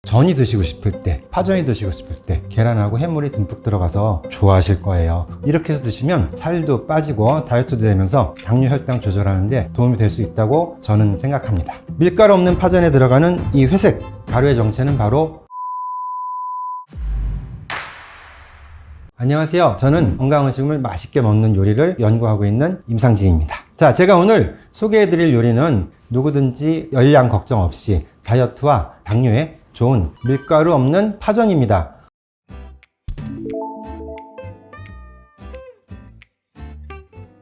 전이 드시고 싶을 때, 파전이 드시고 싶을 때 계란하고 해물이 듬뿍 들어가서 좋아하실 거예요. 이렇게 해서 드시면 살도 빠지고 다이어트도 되면서 당뇨 혈당 조절하는데 도움이 될 수 있다고 저는 생각합니다. 밀가루 없는 파전에 들어가는 이 회색 가루의 정체는 바로 안녕하세요. 저는 건강한 음식을 맛있게 먹는 요리를 연구하고 있는 임상진입니다. 자, 제가 오늘 소개해드릴 요리는 누구든지 열량 걱정 없이 다이어트와 당뇨에 좋은 밀가루 없는 파전입니다.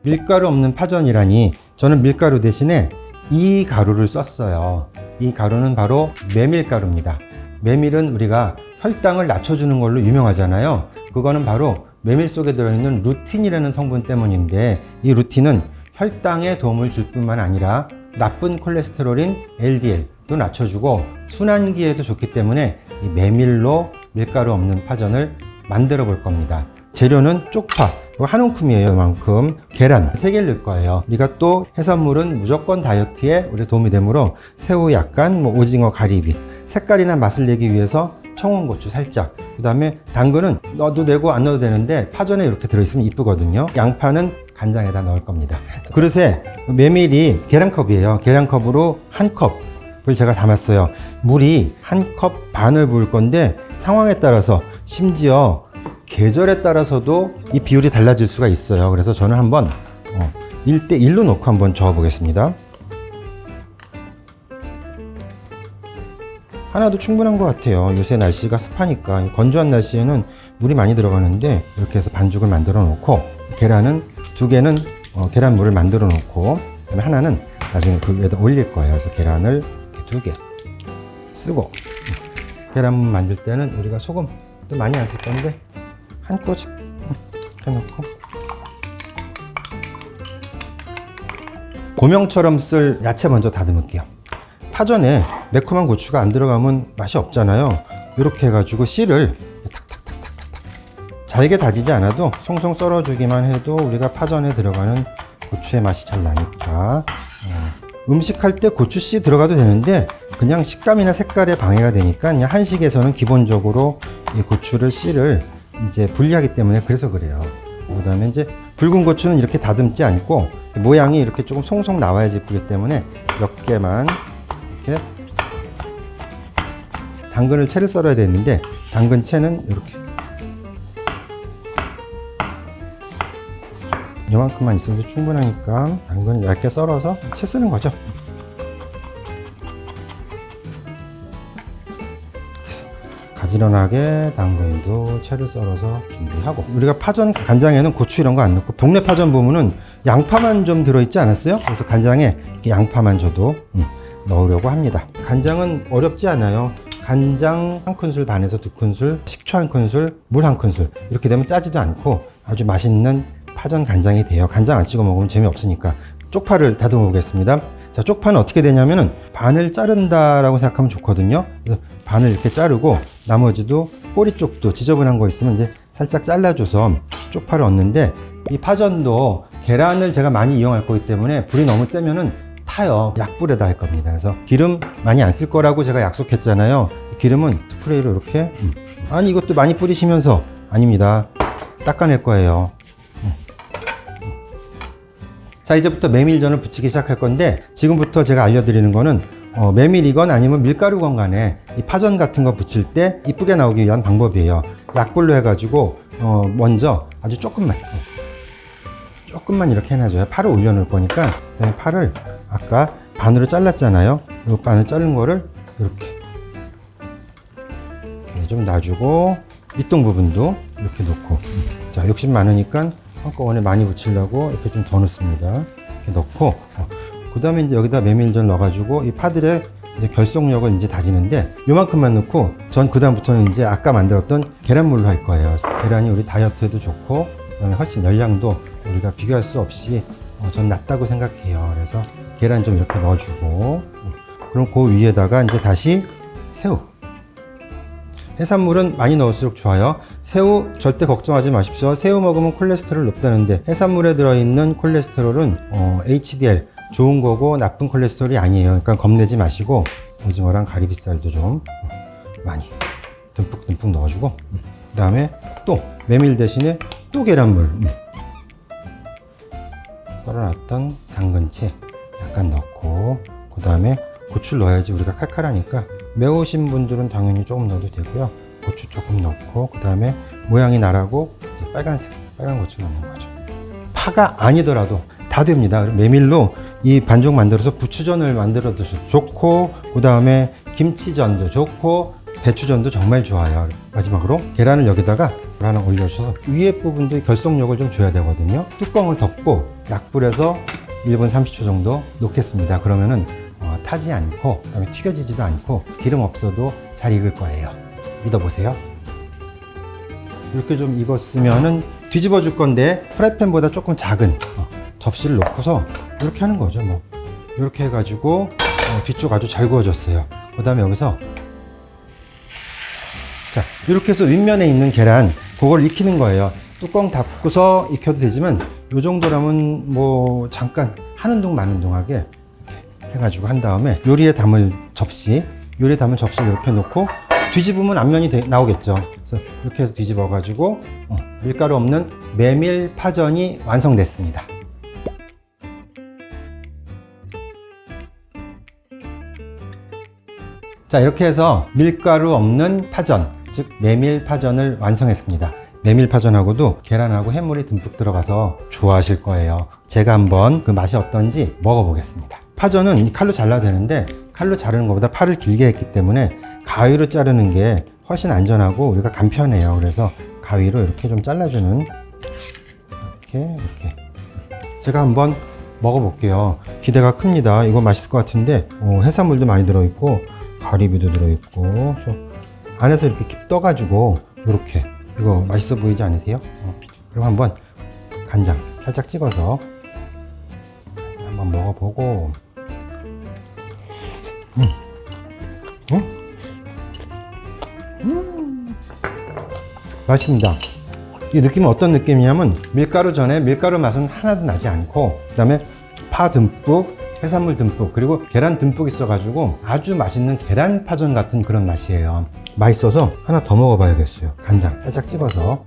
밀가루 없는 파전이라니 저는 밀가루 대신에 이 가루를 썼어요. 이 가루는 바로 메밀가루입니다. 메밀은 우리가 혈당을 낮춰주는 걸로 유명하잖아요. 그거는 바로 메밀 속에 들어있는 루틴이라는 성분 때문인데, 이 루틴은 혈당에 도움을 줄 뿐만 아니라 나쁜 콜레스테롤인 LDL도 낮춰주고 순환기에도 좋기 때문에 이 메밀로 밀가루 없는 파전을 만들어 볼 겁니다. 재료는 쪽파, 한 움큼이에요. 이만큼. 계란 3개를 넣을 거예요. 우리가 또 해산물은 무조건 다이어트에 우리 도움이 되므로 새우 약간, 오징어, 가리비, 색깔이나 맛을 내기 위해서 청원고추 살짝, 그 다음에 당근은 넣어도 되고 안 넣어도 되는데 파전에 이렇게 들어있으면 이쁘거든요. 양파는 간장에다 넣을 겁니다. 그릇에 메밀이 계란컵이에요. 계란컵으로 한 컵을 제가 담았어요. 물이 한 컵 반을 부을 건데 상황에 따라서, 심지어 계절에 따라서도 이 비율이 달라질 수가 있어요. 그래서 저는 한번 1대1로 놓고 한번 저어 보겠습니다. 하나도 충분한 것 같아요. 요새 날씨가 습하니까 건조한 날씨에는 물이 많이 들어가는데, 이렇게 해서 반죽을 만들어 놓고, 계란은 2개는 계란물을 만들어 놓고, 그다음에 하나는 나중에 그 위에다 올릴 거예요. 그래서 계란을 이렇게 2개 쓰고, 계란물 만들 때는 우리가 소금도 많이 안 쓸 건데 한 꼬집 이렇게 넣고, 고명처럼 쓸 야채 먼저 다듬을게요. 파전에 매콤한 고추가 안 들어가면 맛이 없잖아요. 이렇게 해가지고 씨를 탁탁탁탁탁 잘게 다지지 않아도 송송 썰어주기만 해도 우리가 파전에 들어가는 고추의 맛이 잘 나니까. 음식할 때 고추씨 들어가도 되는데 그냥 식감이나 색깔에 방해가 되니까 그냥 한식에서는 기본적으로 이 고추를 씨를 이제 분리하기 때문에 그래서 그래요. 그 다음에 이제 붉은 고추는 이렇게 다듬지 않고 모양이 이렇게 조금 송송 나와야지 예쁘기 때문에 몇 개만 이렇게. 당근을 채를 썰어야 되는데 당근 채는 이렇게 이만큼만 있어도 충분하니까 당근을 얇게 썰어서 채 쓰는 거죠. 가지런하게 당근도 채를 썰어서 준비하고, 우리가 파전 간장에는 고추 이런 거 안 넣고 동네 파전 보면은 양파만 좀 들어있지 않았어요? 그래서 간장에 양파만 저도 넣으려고 합니다. 간장은 어렵지 않아요. 간장 1큰술 반에서 2큰술, 식초 1큰술, 물 1큰술, 이렇게 되면 짜지도 않고 아주 맛있는 파전 간장이 돼요. 간장 안 찍어 먹으면 재미없으니까. 쪽파를 다듬어 보겠습니다. 자, 쪽파는 어떻게 되냐면은 반을 자른다라고 생각하면 좋거든요. 그래서 반을 이렇게 자르고 나머지도 꼬리 쪽도 지저분한 거 있으면 이제 살짝 잘라줘서 쪽파를 얻는데, 이 파전도 계란을 제가 많이 이용할 거기 때문에 불이 너무 세면은 타요. 약불에다 할 겁니다. 그래서 기름 많이 안 쓸 거라고 제가 약속했잖아요. 기름은 스프레이로 이렇게. 아니, 이것도 많이 뿌리시면서. 아닙니다. 닦아낼 거예요. 자, 이제부터 메밀전을 부치기 시작할 건데, 지금부터 제가 알려드리는 거는 메밀이건 아니면 밀가루건 간에 이 파전 같은 거 부칠 때 이쁘게 나오기 위한 방법이에요. 약불로 해가지고 먼저 아주 조금만 이렇게 해놔줘요. 파를 올려놓을 거니까. 그다음에 파를 아까 반으로 잘랐잖아요. 이 반을 자른 거를 이렇게 좀 놔주고, 밑동 부분도 이렇게 놓고. 자, 욕심 많으니까 한꺼번에 많이 붙이려고 이렇게 좀 더 넣습니다. 이렇게 넣고, 그 다음에 이제 여기다 메밀전 넣어가지고 이 파들의 이제 결속력을 이제 다지는데, 요만큼만 넣고, 전 그 다음부터는 이제 아까 만들었던 계란물로 할 거예요. 계란이 우리 다이어트에도 좋고, 그다음에 훨씬 열량도 우리가 비교할 수 없이 전 낮다고 생각해요. 그래서 계란 좀 이렇게 넣어주고, 그럼 그 위에다가 이제 다시 새우. 해산물은 많이 넣을수록 좋아요. 새우 절대 걱정하지 마십시오. 새우 먹으면 콜레스테롤 높다는데 해산물에 들어있는 콜레스테롤은 HDL 좋은 거고 나쁜 콜레스테롤이 아니에요. 그러니까 겁내지 마시고 오징어랑 가리비살도 좀 많이 듬뿍 넣어주고, 그 다음에 또 메밀 대신에 또 계란물, 썰어놨던 당근채 약간 넣고, 그 다음에 고추를 넣어야지 우리가 칼칼하니까 매우신 분들은 당연히 조금 넣어도 되고요. 고추 조금 넣고, 그 다음에 모양이 나라고 이제 빨간 고추 넣는 거죠. 파가 아니더라도 다 됩니다. 메밀로 이 반죽 만들어서 부추전을 만들어 드셔도 좋고, 그 다음에 김치전도 좋고, 배추전도 정말 좋아요. 마지막으로 계란을 여기다가 하나 올려주셔서 위에 부분도 결속력을 좀 줘야 되거든요. 뚜껑을 덮고 약불에서 1분 30초 정도 놓겠습니다. 그러면은 타지 않고, 그다음에 튀겨지지도 않고, 기름 없어도 잘 익을 거예요. 믿어보세요. 이렇게 좀 익었으면은 뒤집어 줄 건데, 프라이팬보다 조금 작은 접시를 놓고서 이렇게 하는 거죠. 뭐 이렇게 해가지고 뒤쪽 아주 잘 구워졌어요. 그 다음에 여기서 자, 이렇게 해서 윗면에 있는 계란, 그걸 익히는 거예요. 뚜껑 닫고서 익혀도 되지만 이 정도라면 뭐 잠깐 하는 둥 마는 둥하게 이렇게 해가지고 한 다음에 요리에 담을 접시를 이렇게 놓고 뒤집으면 앞면이 나오겠죠. 그래서 이렇게 해서 뒤집어가지고 밀가루 없는 메밀 파전이 완성됐습니다. 자, 이렇게 해서 밀가루 없는 파전, 즉 메밀 파전을 완성했습니다. 메밀 파전하고도 계란하고 해물이 듬뿍 들어가서 좋아하실 거예요. 제가 한번 그 맛이 어떤지 먹어보겠습니다. 파전은 이 칼로 잘라도 되는데, 칼로 자르는 것보다 팔을 길게 했기 때문에 가위로 자르는 게 훨씬 안전하고 우리가 간편해요. 그래서 가위로 이렇게 좀 잘라주는, 이렇게 제가 한번 먹어볼게요. 기대가 큽니다. 이거 맛있을 것 같은데 해산물도 많이 들어있고 가리비도 들어있고, 안에서 이렇게 깁 떠가지고 이렇게, 이거 맛있어 보이지 않으세요? 그럼 한번 간장 살짝 찍어서 한번 먹어보고, 맛있습니다. 이 느낌은 어떤 느낌이냐면, 밀가루 전에 밀가루 맛은 하나도 나지 않고, 그 다음에 파 듬뿍, 해산물 듬뿍, 그리고 계란 듬뿍 있어가지고 아주 맛있는 계란 파전 같은 그런 맛이에요. 맛있어서 하나 더 먹어봐야겠어요. 간장 살짝 찍어서.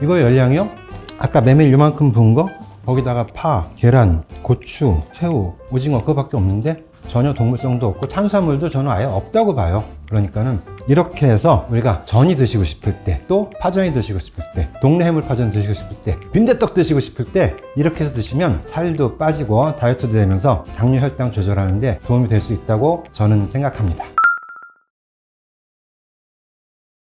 이거 열량이요? 아까 메밀 요만큼 부은 거, 거기다가 파, 계란, 고추, 새우, 오징어, 그거밖에 없는데 전혀 동물성도 없고 탄수화물도 저는 아예 없다고 봐요. 그러니까는 이렇게 해서 우리가 전이 드시고 싶을 때, 또 파전이 드시고 싶을 때, 동네 해물 파전 드시고 싶을 때, 빈대떡 드시고 싶을 때 이렇게 해서 드시면 살도 빠지고 다이어트도 되면서 당뇨 혈당 조절하는 데 도움이 될 수 있다고 저는 생각합니다.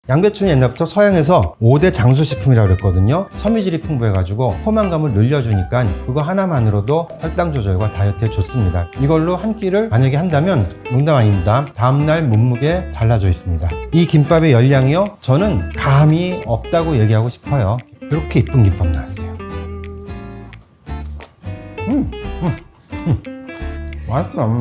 양배추는 옛날부터 서양에서 5대 장수식품이라고 그랬거든요. 섬유질이 풍부해가지고 포만감을 늘려주니까 그거 하나만으로도 혈당 조절과 다이어트에 좋습니다. 이걸로 한 끼를 만약에 한다면 농담 아닙니다. 다음날 몸무게 달라져 있습니다. 이 김밥의 열량이요, 저는 감이 없다고 얘기하고 싶어요. 이렇게 이쁜 김밥 나왔어요. 맛있다.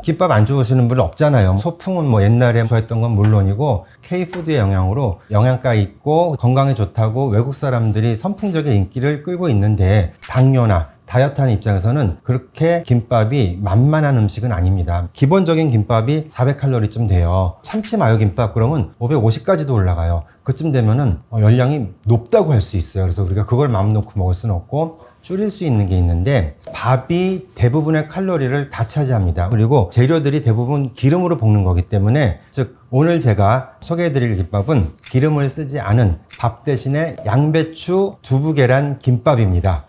김밥 안 좋으시는 분 없잖아요. 소풍은 뭐 옛날에 좋아했던 건 물론이고, K푸드의 영향으로 영양가 있고 건강에 좋다고 외국 사람들이 선풍적인 인기를 끌고 있는데, 당뇨나 다이어트하는 입장에서는 그렇게 김밥이 만만한 음식은 아닙니다. 기본적인 김밥이 400칼로리쯤 돼요. 참치 마요 김밥 그러면 550까지도 올라가요. 그쯤 되면은 열량이 높다고 할 수 있어요. 그래서 우리가 그걸 마음 놓고 먹을 수는 없고, 줄일 수 있는 게 있는데, 밥이 대부분의 칼로리를 다 차지합니다. 그리고 재료들이 대부분 기름으로 볶는 거기 때문에, 즉 오늘 제가 소개해드릴 김밥은 기름을 쓰지 않은 밥 대신에 양배추 두부 계란 김밥입니다.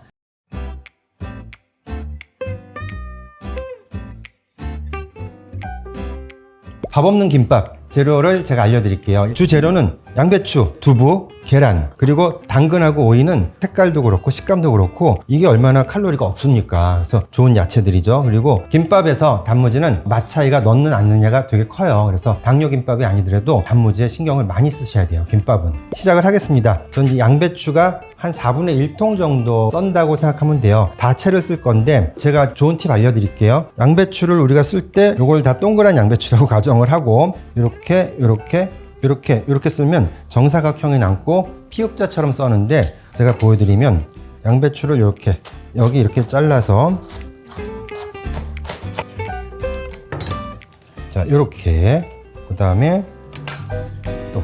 밥 없는 김밥 재료를 제가 알려드릴게요. 주 재료는 양배추, 두부, 계란, 그리고 당근하고 오이는 색깔도 그렇고 식감도 그렇고 이게 얼마나 칼로리가 없습니까? 그래서 좋은 야채들이죠. 그리고 김밥에서 단무지는 맛 차이가 넣는 않느냐가 되게 커요. 그래서 당뇨 김밥이 아니더라도 단무지에 신경을 많이 쓰셔야 돼요. 김밥은. 시작을 하겠습니다. 전 이제 양배추가 한 4분의 1통 정도 썬다고 생각하면 돼요. 다 채를 쓸 건데 제가 좋은 팁 알려드릴게요. 양배추를 우리가 쓸 때 이걸 다 동그란 양배추라고 가정을 하고 이렇게 쓰면 정사각형이 남고 피읍자처럼 써는데, 제가 보여드리면 양배추를 여기 이렇게 잘라서 자, 이렇게. 그 다음에 또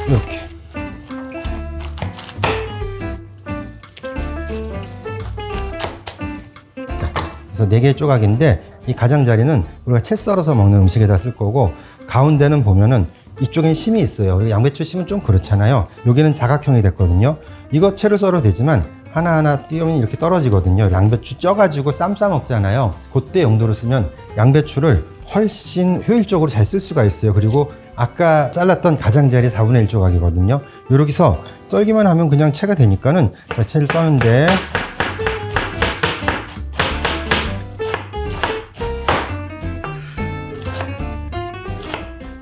이렇게. 그래서 4개의 조각인데 이 가장자리는 우리가 채 썰어서 먹는 음식에다 쓸 거고, 가운데는 보면은 이쪽엔 심이 있어요. 우리 양배추 심은 좀 그렇잖아요. 여기는 사각형이 됐거든요. 이거 채로 썰어도 되지만 하나하나 띄우면 이렇게 떨어지거든요. 양배추 쪄가지고 쌈 싸 먹잖아요. 그때 용도로 쓰면 양배추를 훨씬 효율적으로 잘 쓸 수가 있어요. 그리고 아까 잘랐던 가장자리 4분의 1 조각이거든요. 여기서 썰기만 하면 그냥 채가 되니까는 채를 써는데,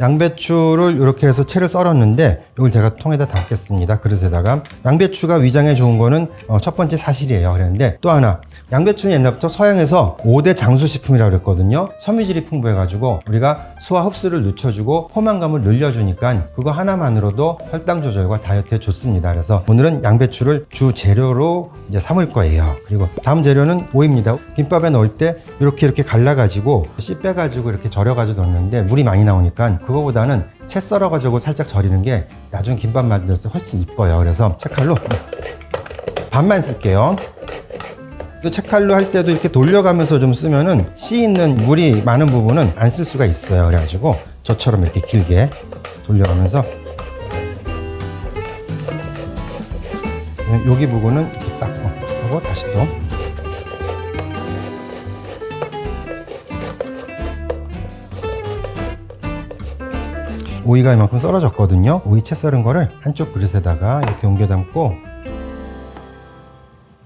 양배추를 이렇게 해서 채를 썰었는데 이걸 제가 통에다 담겠습니다. 그릇에다가. 양배추가 위장에 좋은 거는 첫 번째 사실이에요. 그랬는데 또 하나, 양배추는 옛날부터 서양에서 5대 장수식품이라고 그랬거든요. 섬유질이 풍부해가지고 우리가 소화 흡수를 늦춰주고 포만감을 늘려주니까 그거 하나만으로도 혈당 조절과 다이어트에 좋습니다. 그래서 오늘은 양배추를 주 재료로 이제 삼을 거예요. 그리고 다음 재료는 오이입니다. 김밥에 넣을 때 이렇게 갈라가지고 씨 빼가지고 이렇게 절여가지고 넣는데 물이 많이 나오니까 그거보다는 채 썰어가지고 살짝 절이는 게 나중 김밥 만들었을 때 훨씬 이뻐요. 그래서 채칼로 반만 쓸게요. 또 채칼로 할 때도 이렇게 돌려가면서 좀 쓰면은 씨 있는 물이 많은 부분은 안 쓸 수가 있어요. 그래가지고 저처럼 이렇게 길게 돌려가면서 여기 부분은 이렇게 딱 하고 다시 또 오이가 이만큼 썰어졌거든요. 오이 채 썰은 거를 한쪽 그릇에다가 이렇게 옮겨 담고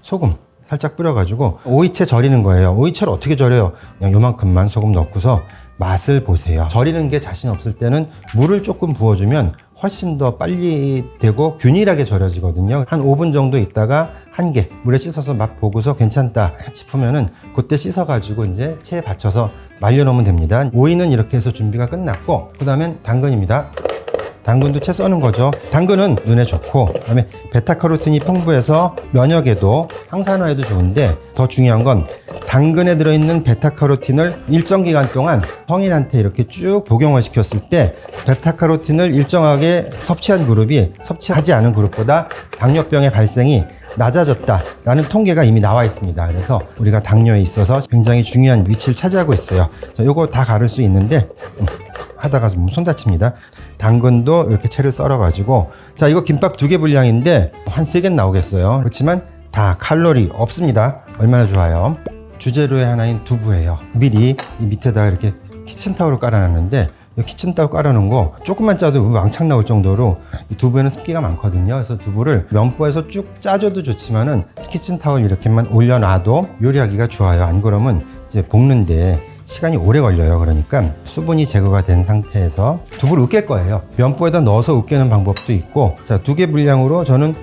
소금 살짝 뿌려가지고 오이채 절이는 거예요. 오이채를 어떻게 절여요? 그냥 요만큼만 소금 넣고서 맛을 보세요. 절이는 게 자신 없을 때는 물을 조금 부어주면 훨씬 더 빨리 되고 균일하게 절여지거든요. 한 5분 정도 있다가 한 개 물에 씻어서 맛 보고서 괜찮다 싶으면은 그때 씻어가지고 이제 채에 받쳐서 말려놓으면 됩니다. 오이는 이렇게 해서 준비가 끝났고, 그 다음엔 당근입니다. 당근도 채 써는 거죠. 당근은 눈에 좋고, 그다음에 베타카로틴이 풍부해서 면역에도 항산화에도 좋은데, 더 중요한 건 당근에 들어있는 베타카로틴을 일정 기간 동안 성인한테 이렇게 쭉 복용을 시켰을 때 베타카로틴을 일정하게 섭취한 그룹이 섭취하지 않은 그룹보다 당뇨병의 발생이 낮아졌다라는 통계가 이미 나와 있습니다. 그래서 우리가 당뇨에 있어서 굉장히 중요한 위치를 차지하고 있어요. 자, 요거 다 가를 수 있는데 하다가 손 다칩니다. 당근도 이렇게 채를 썰어가지고, 자, 이거 김밥 2개 분량인데 한 3개는 나오겠어요. 그렇지만 다 칼로리 없습니다. 얼마나 좋아요. 주재료의 하나인 두부예요. 미리 이 밑에다가 이렇게 키친타올을 깔아놨는데, 이 키친타올 깔아놓은 거 조금만 짜도 왕창 나올 정도로 이 두부에는 습기가 많거든요. 그래서 두부를 면보에서 쭉 짜줘도 좋지만은 키친타올 이렇게만 올려놔도 요리하기가 좋아요. 안 그러면 이제 볶는데 시간이 오래 걸려요. 그러니까 수분이 제거가 된 상태에서 두부를 으깰 거예요. 면보에다 넣어서 으깨는 방법도 있고, 자, 2개 분량으로 저는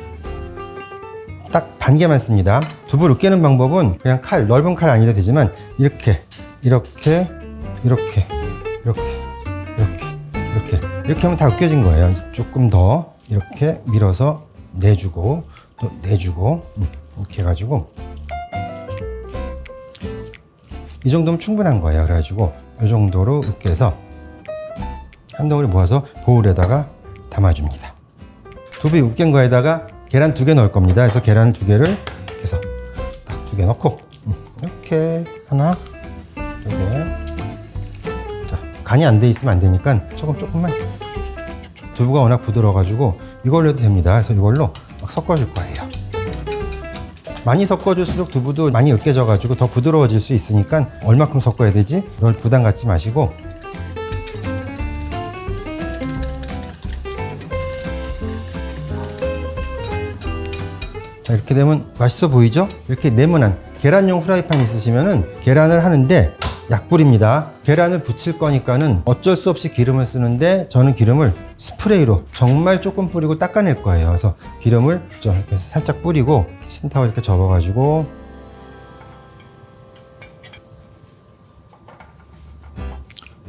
딱 반 개만 씁니다. 두부를 으깨는 방법은 그냥 칼, 넓은 칼 아니도 되지만 이렇게 하면 다 으깨진 거예요. 조금 더 이렇게 밀어서 내주고 또 내주고 이렇게 해가지고 이 정도면 충분한 거예요. 그래가지고 이 정도로 으깨서 한 덩어리 모아서 보울에다가 담아줍니다. 두부 으깬 거에다가 계란 2개 넣을 겁니다. 그래서 계란 2개를 이렇게 해서 딱 2개 넣고 이렇게 하나, 2개. 자, 간이 안 돼 있으면 안 되니까 조금만. 두부가 워낙 부드러워가지고 이걸로 해도 됩니다. 그래서 이걸로 막 섞어줄 거예요. 많이 섞어줄수록 두부도 많이 으깨져가지고 더 부드러워질 수 있으니까 얼마큼 섞어야 되지? 이걸 부담 갖지 마시고 자, 이렇게 되면 맛있어 보이죠? 이렇게 네모난 계란용 후라이팬 있으시면은 계란을 하는데 약불입니다. 계란을 부칠 거니까는 어쩔 수 없이 기름을 쓰는데 저는 기름을 스프레이로 정말 조금 뿌리고 닦아낼 거예요. 그래서 기름을 좀 이렇게 살짝 뿌리고 키친타올 이렇게 접어가지고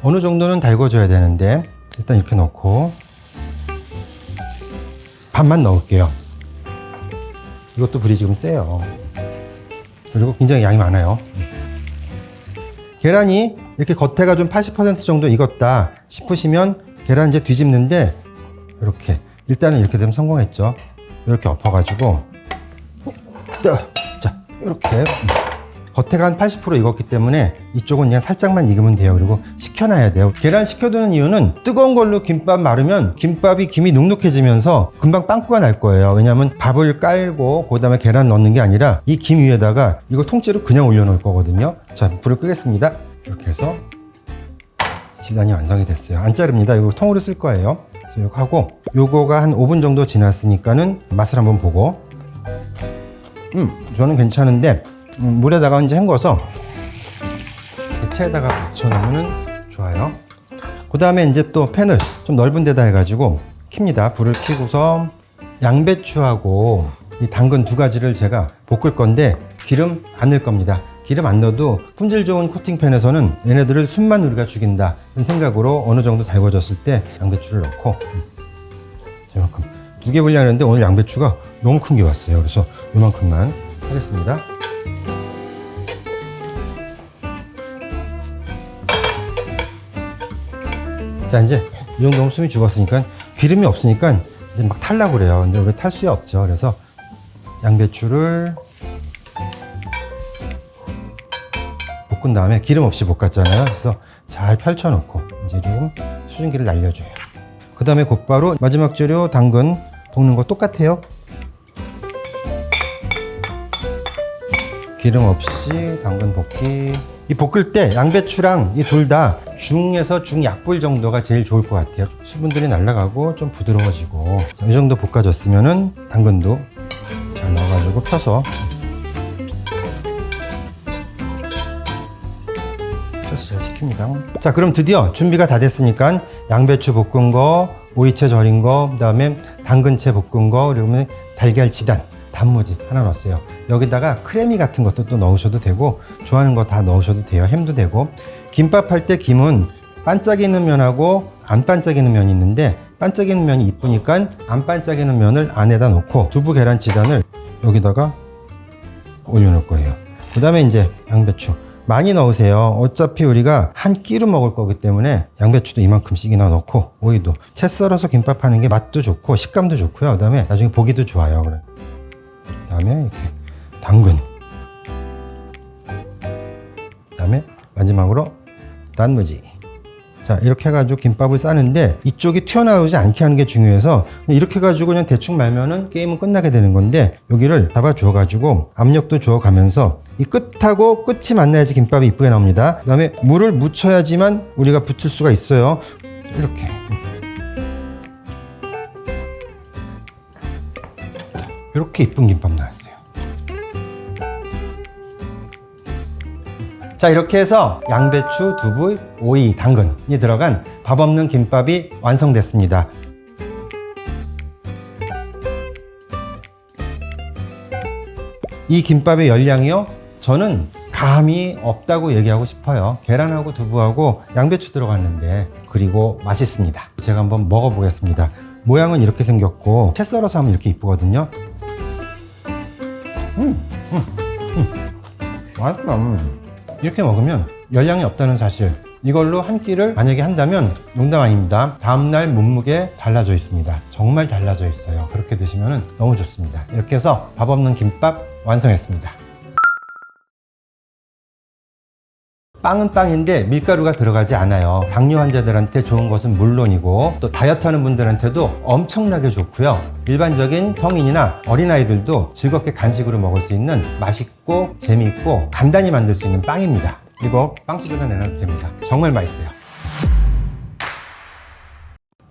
어느 정도는 달궈줘야 되는데 일단 이렇게 넣고 반만 넣을게요. 이것도 불이 지금 세요. 그리고 굉장히 양이 많아요. 계란이 이렇게 겉에가 좀 80% 정도 익었다 싶으시면 계란 이제 뒤집는데 이렇게 일단은 이렇게 되면 성공했죠. 이렇게 엎어가지고 자 이렇게 겉에가 한 80% 익었기 때문에 이쪽은 그냥 살짝만 익으면 돼요. 그리고 식혀놔야 돼요. 계란 식혀두는 이유는 뜨거운 걸로 김밥 마르면 김밥이 김이 눅눅해지면서 금방 빵꾸가 날 거예요. 왜냐하면 밥을 깔고 그 다음에 계란 넣는 게 아니라 이 김 위에다가 이거 통째로 그냥 올려놓을 거거든요. 자, 불을 끄겠습니다. 이렇게 해서 지단이 완성이 됐어요. 안 자릅니다. 이거 통으로 쓸 거예요. 그래서 이거 하고 요거가 한 5분 정도 지났으니까는 맛을 한번 보고 저는 괜찮은데 물에다가 이제 헹궈서 체에다가 받쳐놓으면 좋아요. 그 다음에 이제 또 팬을 좀 넓은 데다 해가지고 킵니다. 불을 켜고서 양배추하고 이 당근 두 가지를 제가 볶을 건데 기름 안 넣을 겁니다. 기름 안 넣어도 품질 좋은 코팅팬에서는 얘네들을 숨만 우리가 죽인다 이런 생각으로 어느 정도 달궈졌을 때 양배추를 넣고 이만큼 2개 분량했는데 오늘 양배추가 너무 큰 게 왔어요. 그래서 이만큼만 하겠습니다. 자, 이제 이 정도면 숨이 죽었으니까 기름이 없으니까 이제 막 탈라고 그래요. 근데 우리 탈 수야 없죠. 그래서 양배추를 볶은 다음에 기름 없이 볶았잖아요. 그래서 잘 펼쳐놓고 이제 좀 수증기를 날려줘요. 그 다음에 곧바로 마지막 재료 당근 볶는 거 똑같아요. 기름 없이 당근 볶기. 이 볶을 때 양배추랑 이 둘 다 중에서 중약불 정도가 제일 좋을 것 같아요. 수분들이 날아가고 좀 부드러워지고. 자, 이 정도 볶아졌으면은 당근도 잘 넣어가지고 펴서 잘 식힙니다. 자, 그럼 드디어 준비가 다 됐으니까 양배추 볶은 거, 오이채 절인 거, 그 다음에 당근채 볶은 거, 그리고 달걀 지단, 단무지 하나 넣었어요. 여기다가 크래미 같은 것도 또 넣으셔도 되고 좋아하는 거 다 넣으셔도 돼요. 햄도 되고. 김밥 할 때 김은 반짝이는 면하고 안 반짝이는 면이 있는데 반짝이는 면이 이쁘니까 안 반짝이는 면을 안에다 놓고 두부 계란 지단을 여기다가 올려놓을 거예요. 그 다음에 이제 양배추 많이 넣으세요. 어차피 우리가 한 끼로 먹을 거기 때문에 양배추도 이만큼씩이나 넣고 오이도 채 썰어서 김밥 하는 게 맛도 좋고 식감도 좋고요. 그 다음에 나중에 보기도 좋아요. 그래. 그 다음에 이렇게 당근, 그 다음에 마지막으로 단무지. 자, 이렇게 해가지고 김밥을 싸는데 이쪽이 튀어나오지 않게 하는 게 중요해서 이렇게 해가지고 그냥 대충 말면은 게임은 끝나게 되는 건데 여기를 잡아줘가지고 압력도 줘가면서 이 끝하고 끝이 만나야지 김밥이 이쁘게 나옵니다. 그 다음에 물을 묻혀야지만 우리가 붙을 수가 있어요. 이렇게. 이렇게 이쁜 김밥 나왔어요. 자, 이렇게 해서 양배추, 두부, 오이, 당근이 들어간 밥 없는 김밥이 완성됐습니다. 이 김밥의 열량이요? 저는 감이 없다고 얘기하고 싶어요. 계란하고 두부하고 양배추 들어갔는데 그리고 맛있습니다. 제가 한번 먹어보겠습니다. 모양은 이렇게 생겼고 채 썰어서 하면 이렇게 이쁘거든요. 맛있다. 이렇게 먹으면 열량이 없다는 사실, 이걸로 한 끼를 만약에 한다면 농담 아닙니다. 다음날 몸무게 달라져 있습니다. 정말 달라져 있어요. 그렇게 드시면 너무 좋습니다. 이렇게 해서 밥 없는 김밥 완성했습니다. 빵은 빵인데 밀가루가 들어가지 않아요. 당뇨 환자들한테 좋은 것은 물론이고 또 다이어트 하는 분들한테도 엄청나게 좋고요. 일반적인 성인이나 어린아이들도 즐겁게 간식으로 먹을 수 있는 맛있고 재미있고 간단히 만들 수 있는 빵입니다. 이거 빵집에다 내놔도 됩니다. 정말 맛있어요.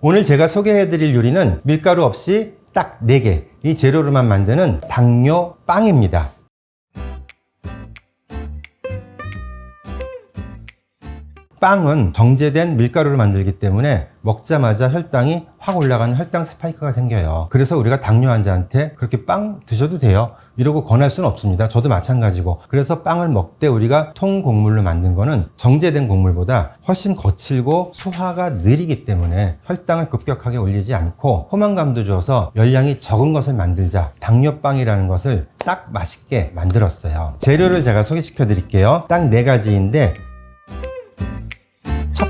오늘 제가 소개해드릴 요리는 밀가루 없이 딱 4개 이 재료로만 만드는 당뇨 빵입니다. 빵은 정제된 밀가루를 만들기 때문에 먹자마자 혈당이 확 올라가는 혈당 스파이크가 생겨요. 그래서 우리가 당뇨 환자한테 그렇게 빵 드셔도 돼요 이러고 권할 수는 없습니다. 저도 마찬가지고. 그래서 빵을 먹되 우리가 통곡물로 만든 거는 정제된 곡물보다 훨씬 거칠고 소화가 느리기 때문에 혈당을 급격하게 올리지 않고 포만감도 줘서 열량이 적은 것을 만들자 당뇨빵이라는 것을 딱 맛있게 만들었어요. 재료를 제가 소개시켜 드릴게요. 딱 4가지인데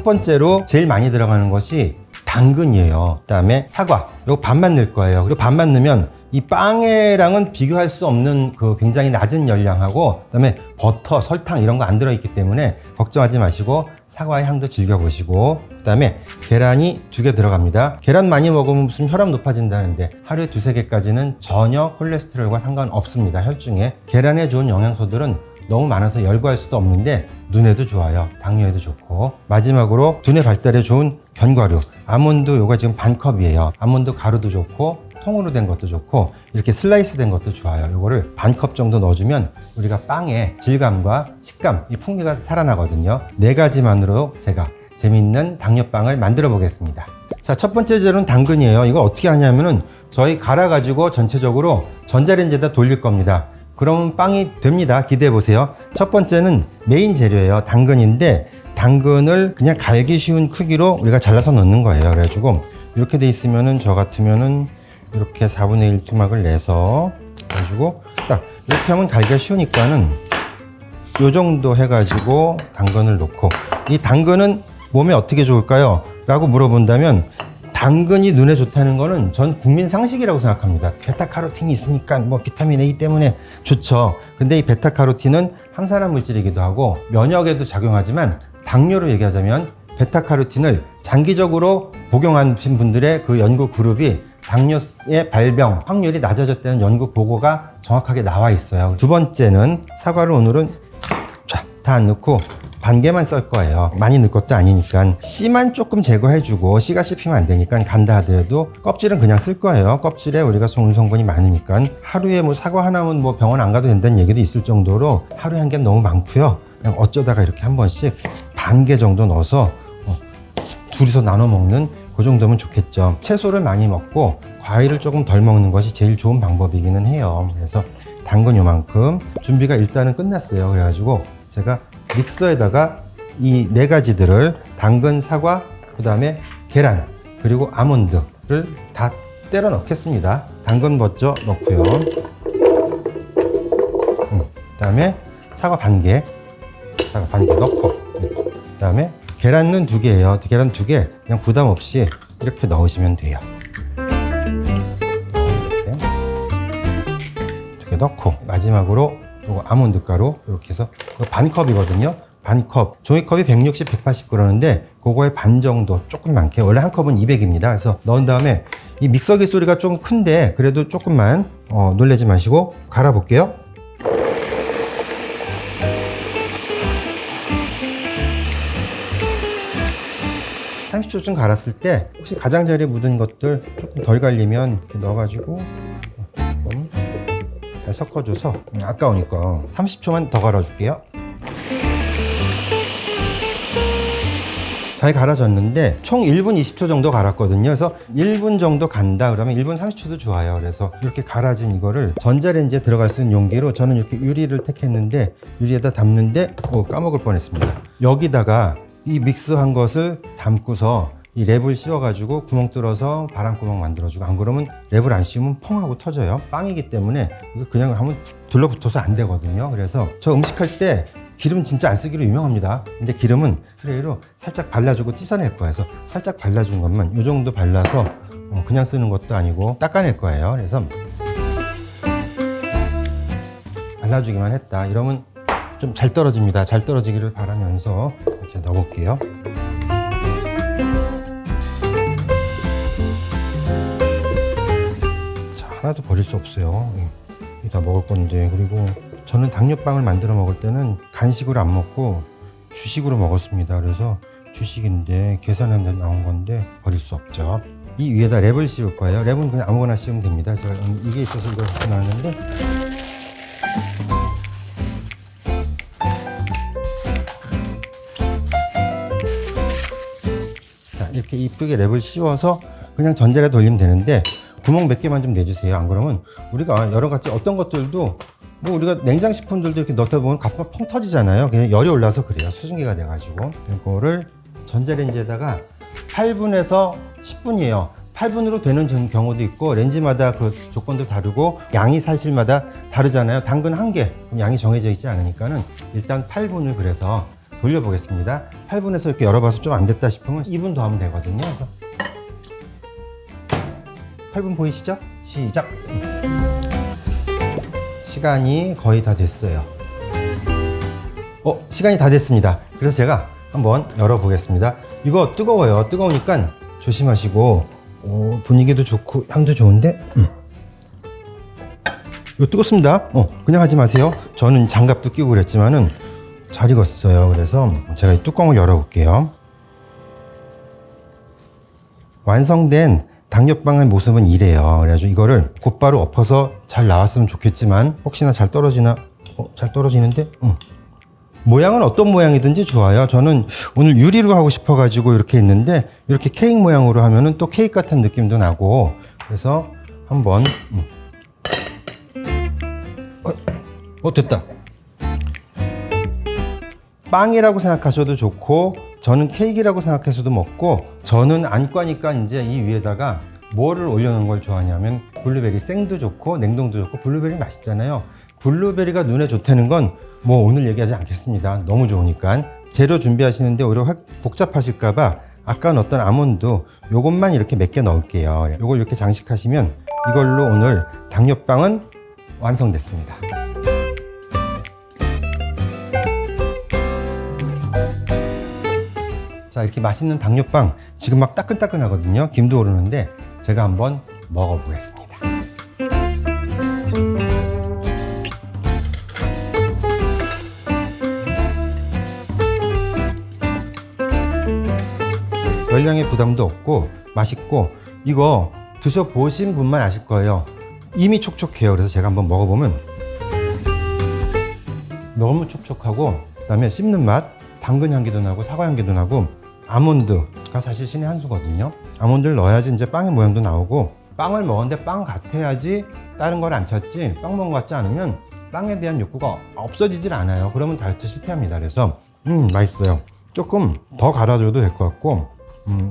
번째로 제일 많이 들어가는 것이 당근이에요. 그 다음에 사과. 이거 반만 넣을 거예요. 그리고 반만 넣으면 이 빵에랑은 비교할 수 없는 그 굉장히 낮은 열량하고, 그 다음에 버터, 설탕 이런 거 안 들어있기 때문에 걱정하지 마시고 사과의 향도 즐겨보시고, 그 다음에 계란이 2개 들어갑니다. 계란 많이 먹으면 무슨 혈압 높아진다는데 하루에 2-3개까지는 전혀 콜레스테롤과 상관없습니다. 혈중에. 계란에 좋은 영양소들은 너무 많아서 열거할 수도 없는데 눈에도 좋아요. 당뇨에도 좋고. 마지막으로 두뇌 발달에 좋은 견과류. 아몬드 요거 지금 반 컵이에요. 아몬드 가루도 좋고 통으로 된 것도 좋고 이렇게 슬라이스 된 것도 좋아요. 요거를 반 컵 정도 넣어주면 우리가 빵의 질감과 식감, 이 풍미가 살아나거든요. 4가지만으로 제가 재밌는 당뇨빵을 만들어 보겠습니다. 자, 첫 번째 재료는 당근이에요. 이거 어떻게 하냐면은 저희 갈아가지고 전체적으로 전자레인지에다 돌릴 겁니다. 그러면 빵이 됩니다. 기대해 보세요. 첫 번째는 메인 재료예요. 당근인데 당근을 그냥 갈기 쉬운 크기로 우리가 잘라서 넣는 거예요. 그래가지고 이렇게 돼 있으면은 저 같으면은 이렇게 4분의 1 토막을 내서 해가지고 딱 이렇게 하면 갈기가 쉬우니까는 요 정도 해가지고 당근을 넣고, 이 당근은 몸에 어떻게 좋을까요? 라고 물어본다면 당근이 눈에 좋다는 거는 전 국민 상식이라고 생각합니다. 베타카로틴이 있으니까 뭐 비타민 A 때문에 좋죠. 근데 이 베타카로틴은 항산화 물질이기도 하고 면역에도 작용하지만 당뇨로 얘기하자면 베타카로틴을 장기적으로 복용하신 분들의 그 연구 그룹이 당뇨의 발병 확률이 낮아졌다는 연구 보고가 정확하게 나와 있어요. 두 번째는 사과를 오늘은 다 안 넣고 반 개만 썰 거예요. 많이 넣을 것도 아니니까 씨만 조금 제거해주고, 씨가 씹히면 안 되니까 간다 하더라도 껍질은 그냥 쓸 거예요. 껍질에 우리가 좋은 성분이 많으니까. 하루에 뭐 사과 하나면 뭐 병원 안 가도 된다는 얘기도 있을 정도로 하루에 한 개는 너무 많고요. 그냥 어쩌다가 이렇게 한 번씩 반 개 정도 넣어서 둘이서 나눠 먹는 그 정도면 좋겠죠. 채소를 많이 먹고 과일을 조금 덜 먹는 것이 제일 좋은 방법이기는 해요. 그래서 당근 요만큼 준비가 일단은 끝났어요. 그래가지고 제가 믹서에다가 이 4가지들을 당근, 사과, 그 다음에 계란, 그리고 아몬드를 다 때려 넣겠습니다. 당근 먼저 넣고요. 그 다음에 사과 반 개 넣고, 그 다음에 계란은 2개예요. 계란 2개 그냥 부담 없이 이렇게 넣으시면 돼요. 이렇게 넣고, 마지막으로 요거 아몬드 가루 이렇게 해서 반 컵이거든요. 반 컵. 종이컵이 160, 180 그러는데 그거의 반 정도, 조금 많게. 원래 한 컵은 200입니다. 그래서 넣은 다음에 이 믹서기 소리가 좀 큰데 그래도 조금만 놀라지 마시고 갈아 볼게요. (30초쯤) 갈았을 때 혹시 가장자리에 묻은 것들 조금 덜 갈리면 이렇게 넣어가지고 조금 잘 섞어줘서, 아까우니까 30초만 더 갈아줄게요. 잘 갈아졌는데 총 1분 20초 정도 갈았거든요. 그래서 1분 정도 간다 그러면 1분 30초도 좋아요. 그래서 이렇게 갈아진 이거를 전자레인지에 들어갈 수 있는 용기로, 저는 이렇게 유리를 택했는데 유리에다 담는데 까먹을 뻔했습니다. 여기다가 이 믹스한 것을 담고서 이 랩을 씌워가지고 구멍 뚫어서 바람구멍 만들어주고, 안 그러면 랩을 안 씌우면 펑 하고 터져요. 빵이기 때문에 이거 그냥 하면 둘러붙어서 안 되거든요. 그래서 저 음식할 때 기름 진짜 안 쓰기로 유명합니다. 근데 기름은 스프레이로 살짝 발라주고 씻어낼 거예요. 그래서 살짝 발라준 것만 이 정도 발라서 그냥 쓰는 것도 아니고 닦아낼 거예요. 그래서 발라주기만 했다 이러면 좀 잘 떨어집니다. 잘 떨어지기를 바라면서 이렇게 넣어볼게요. 자, 하나도 버릴 수 없어요. 이거 다 먹을 건데. 그리고 저는 당뇨빵을 만들어 먹을 때는 간식으로 안 먹고 주식으로 먹었습니다. 그래서 주식인데 계산한 데 나온 건데 버릴 수 없죠. 이 위에다 랩을 씌울 거예요. 랩은 그냥 아무거나 씌우면 됩니다. 제가 이게 있어서 이걸 갖고 나왔는데, 자, 이렇게 이쁘게 랩을 씌워서 그냥 전자레인지에 돌리면 되는데 구멍 몇 개만 좀 내주세요. 안 그러면 우리가 여러 가지 어떤 것들도 뭐 우리가 냉장식품들도 이렇게 넣다 보면 가끔 펑 터지잖아요. 그냥 열이 올라서 그래요. 수증기가 돼가지고. 이거를 전자레인지에다가 8분에서 10분이에요. 8분으로 되는 경우도 있고, 렌즈마다 그 조건도 다르고 양이 사실마다 다르잖아요. 당근 1개 그럼 양이 정해져 있지 않으니까는 일단 8분을 그래서 돌려보겠습니다. 8분에서 이렇게 열어봐서 좀 안 됐다 싶으면 2분 더 하면 되거든요. 그래서 8분 보이시죠? 시작! 시간이 거의 다 됐어요. 시간이 다 됐습니다. 그래서 제가 한번 열어보겠습니다. 이거 뜨거워요. 뜨거우니까 조심하시고. 분위기도 좋고 향도 좋은데 이거 뜨겁습니다. 그냥 하지 마세요. 저는 장갑도 끼고 그랬지만은 잘 익었어요. 그래서 제가 이 뚜껑을 열어볼게요. 완성된 당뇨빵의 모습은 이래요. 그래가지고 이거를 곧바로 엎어서 잘 나왔으면 좋겠지만 혹시나 잘 떨어지나? 잘 떨어지는데? 모양은 어떤 모양이든지 좋아요. 저는 오늘 유리로 하고 싶어가지고 이렇게 했는데 이렇게 케이크 모양으로 하면은 또 케이크 같은 느낌도 나고 그래서 한번 됐다. 빵이라고 생각하셔도 좋고 저는 케이크라고 생각해서도 먹고 저는 안과니까 이제 이 위에다가 뭐를 올려놓은 걸 좋아하냐면 블루베리 생도 좋고 냉동도 좋고 블루베리 맛있잖아요. 블루베리가 눈에 좋다는 건 뭐 오늘 얘기하지 않겠습니다. 너무 좋으니까. 재료 준비하시는데 오히려 복잡하실까봐 아까 넣었던 아몬드 요것만 이렇게 몇 개 넣을게요. 요걸 이렇게 장식하시면 이걸로 오늘 당뇨빵은 완성됐습니다. 자, 이렇게 맛있는 당뇨빵 지금 막 따끈따끈하거든요. 김도 오르는데 제가 한번 먹어보겠습니다. 열량의 부담도 없고 맛있고 이거 드셔보신 분만 아실 거예요. 이미 촉촉해요. 그래서 제가 한번 먹어보면 너무 촉촉하고 그다음에 씹는 맛, 당근 향기도 나고 사과 향기도 나고 아몬드가 사실 신의 한 수거든요. 아몬드를 넣어야지 이제 빵의 모양도 나오고 빵을 먹었는데 빵 같아야지 다른 걸 안 찾지 빵 먹은 것 같지 않으면 빵에 대한 욕구가 없어지질 않아요. 그러면 다이어트 실패합니다. 그래서 맛있어요. 조금 더 갈아줘도 될 것 같고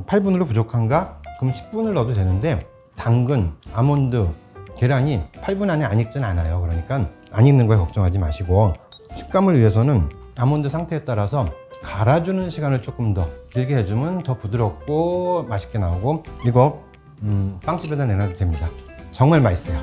8분으로 부족한가? 그럼 10분을 넣어도 되는데 당근, 아몬드, 계란이 8분 안에 안 익진 않아요. 그러니까 안 익는 거에 걱정하지 마시고 식감을 위해서는 아몬드 상태에 따라서 갈아주는 시간을 조금 더 길게 해주면 더 부드럽고 맛있게 나오고 이거 빵집에다 내놔도 됩니다. 정말 맛있어요.